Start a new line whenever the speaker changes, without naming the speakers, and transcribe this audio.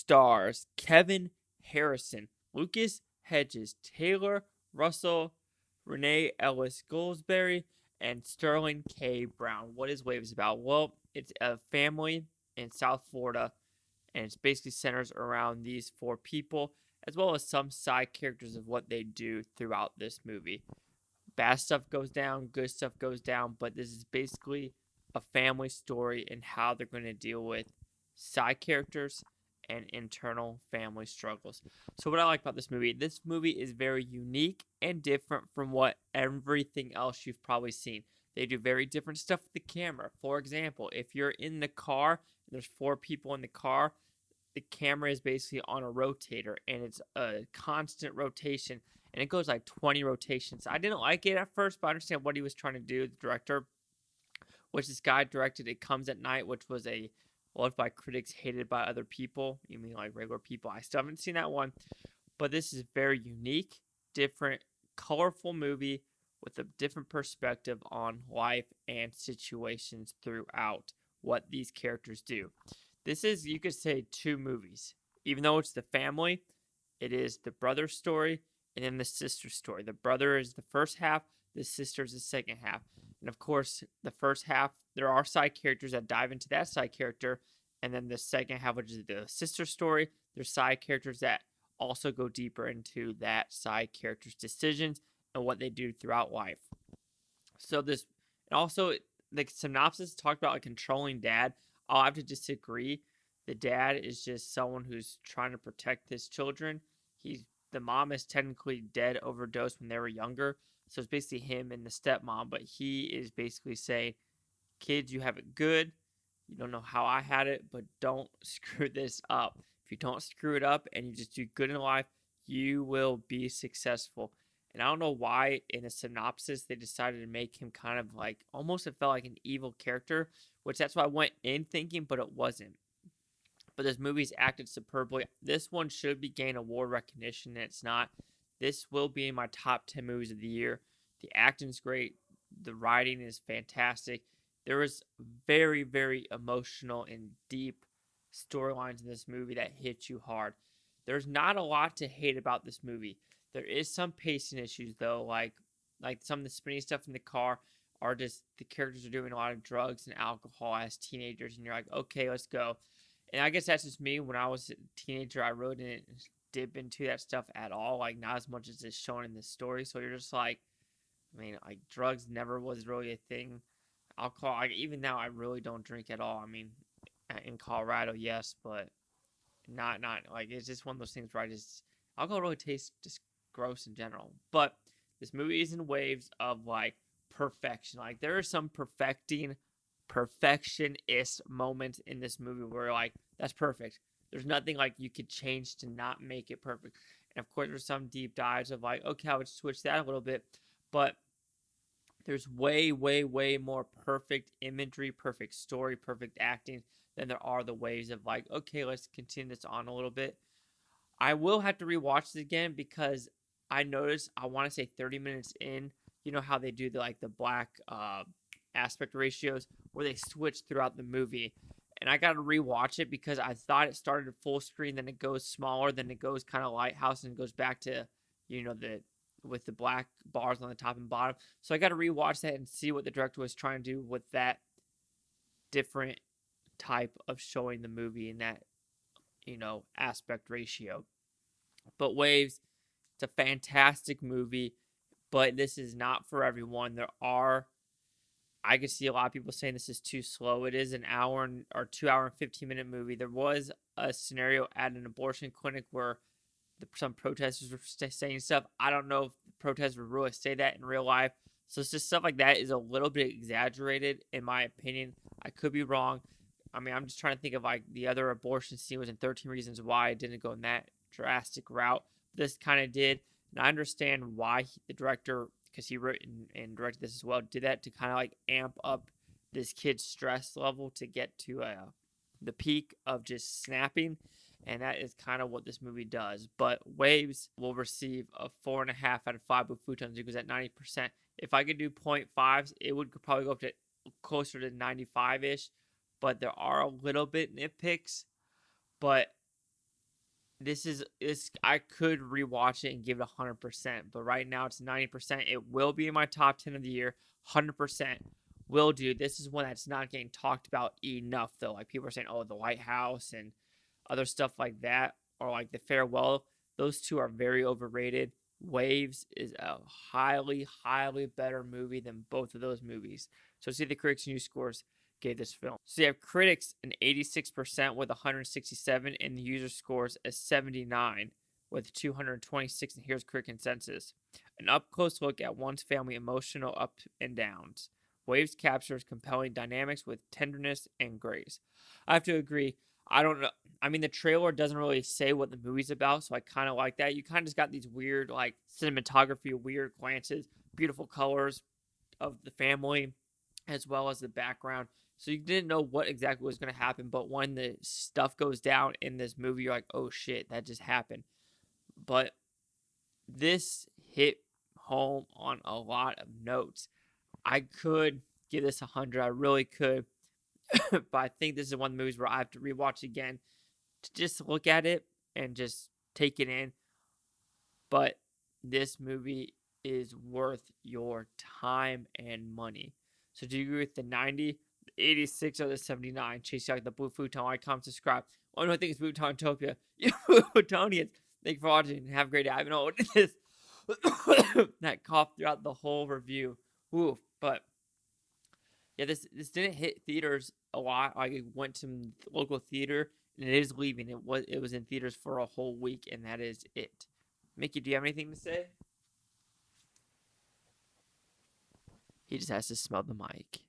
stars Kevin Harrison, Lucas Hedges, Taylor Russell, Renée Ellis Goldsberry, and Sterling K. Brown. What is Waves about? Well, it's a family in South Florida, and it's basically centers around these four people, as well as some side characters of what they do throughout this movie. Bad stuff goes down, good stuff goes down, but this is basically a family story and how they're going to deal with side characters and internal family struggles. So what I like about this movie is very unique and different from what everything else you've probably seen. They do very different stuff with the camera. For example, if you're in the car and there's four people in the car, the camera is basically on a rotator and it's a constant rotation and it goes like 20 rotations. I didn't like it at first, but I understand what he was trying to do, the director, which this guy directed It Comes at Night, which was a loved by critics, hated by other people. You mean like regular people? I still haven't seen that one, but this is very unique, different, colorful movie with a different perspective on life and situations throughout what these characters do. This is, you could say, two movies. Even though it's the family, it is the brother story and then the sister story. The brother is the first half, the sister is the second half. And of course, the first half, there are side characters that dive into that side character. And then the second half, which is the sister story, there's side characters that also go deeper into that side character's decisions and what they do throughout life. So this, and also the synopsis talked about a controlling dad. I'll have to disagree. The dad is just someone who's trying to protect his children. The mom is technically dead, overdosed when they were younger. So it's basically him and the stepmom, but he is basically saying, kids, you have it good. You don't know how I had it, but don't screw this up. If you don't screw it up and you just do good in life, you will be successful. And I don't know why in the synopsis they decided to make him kind of like, almost it felt like an evil character, which that's what I went in thinking, but it wasn't. But this movie's acted superbly. This one should be gain award recognition, and it's not. This will be in my top 10 movies of the year. The acting's great. The writing is fantastic. There was very, very emotional and deep storylines in this movie that hit you hard. There's not a lot to hate about this movie. There is some pacing issues though, like some of the spinning stuff in the car are just the characters are doing a lot of drugs and alcohol as teenagers, and you're like, okay, let's go. And I guess that's just me. When I was a teenager, I really didn't dip into that stuff at all, like not as much as is shown in this story. So you're just like, I mean, like drugs never was really a thing. Alcohol, like, even now, I really don't drink at all. I mean, in Colorado, yes, but not like it's just one of those things where alcohol really tastes just gross in general. But this movie is in waves of like perfection. Like there are some perfectionist moments in this movie where like that's perfect. There's nothing like you could change to not make it perfect. And of course, there's some deep dives of like, okay, I would switch that a little bit, but there's way, way, way more perfect imagery, perfect story, perfect acting than there are the ways of like, okay, let's continue this on a little bit. I will have to rewatch it again because I noticed, I want to say 30 minutes in, you know how they do the black aspect ratios where they switch throughout the movie. And I got to rewatch it because I thought it started at full screen, then it goes smaller, then it goes kind of lighthouse and goes back to, with the black bars on the top and bottom. So I got to rewatch that and see what the director was trying to do with that different type of showing the movie in that, aspect ratio. But Waves, it's a fantastic movie, but this is not for everyone. I could see a lot of people saying this is too slow. It is an hour or 2 hour and 15-minute movie. There was a scenario at an abortion clinic where some protesters were saying stuff. I don't know if the protesters would really say that in real life. So it's just stuff like that is a little bit exaggerated, in my opinion. I could be wrong. I mean, I'm just trying to think of like the other abortion scene was in 13 Reasons Why it didn't go in that drastic route. This kind of did. And I understand why the director, because he wrote and directed this as well, did that to kind of like amp up this kid's stress level to get to the peak of just snapping. And that is kind of what this movie does. But Waves will receive a 4.5 out of 5 with Futons. It goes at 90%. If I could do 0.5s, it would probably go up to closer to 95-ish. But there are a little bit nitpicks. But this I could rewatch it and give it 100%, but right now it's 90%. It will be in my top 10 of the year, 100%. Will do. This is one that's not getting talked about enough though. Like people are saying, "Oh, the White House" and other stuff like that, or like The Farewell. Those two are very overrated. Waves is a highly, highly better movie than both of those movies. So see the critics' new scores gave this film. So you have critics an 86% with 167, and the user scores a 79 with 226. And here's critic consensus: an up close look at one's family emotional ups and downs. Waves captures compelling dynamics with tenderness and grace. I have to agree. I don't know. I mean, the trailer doesn't really say what the movie's about, so I kind of like that. You kind of just got these weird, like, cinematography, weird glances, beautiful colors of the family, as well as the background. So you didn't know what exactly was going to happen, but when the stuff goes down in this movie, you're like, oh shit, that just happened. But this hit home on a lot of notes. I could give this 100. I really could. But I think this is one of the movies where I have to rewatch again to just look at it and just take it in. But this movie is worth your time and money. So do you agree with the 90, the 86, or the 79? Chase out the blue Futon icon, subscribe. One more thing is Futontopia. You Futonians, thank you for watching and have a great day. I haven't know what it is. That cough throughout the whole review. Ooh, but yeah, this didn't hit theaters a lot. Like it went to local theater and it is leaving. It was in theaters for a whole week, and that is it. Mickey, do you have anything to say? He just has to smell the mic.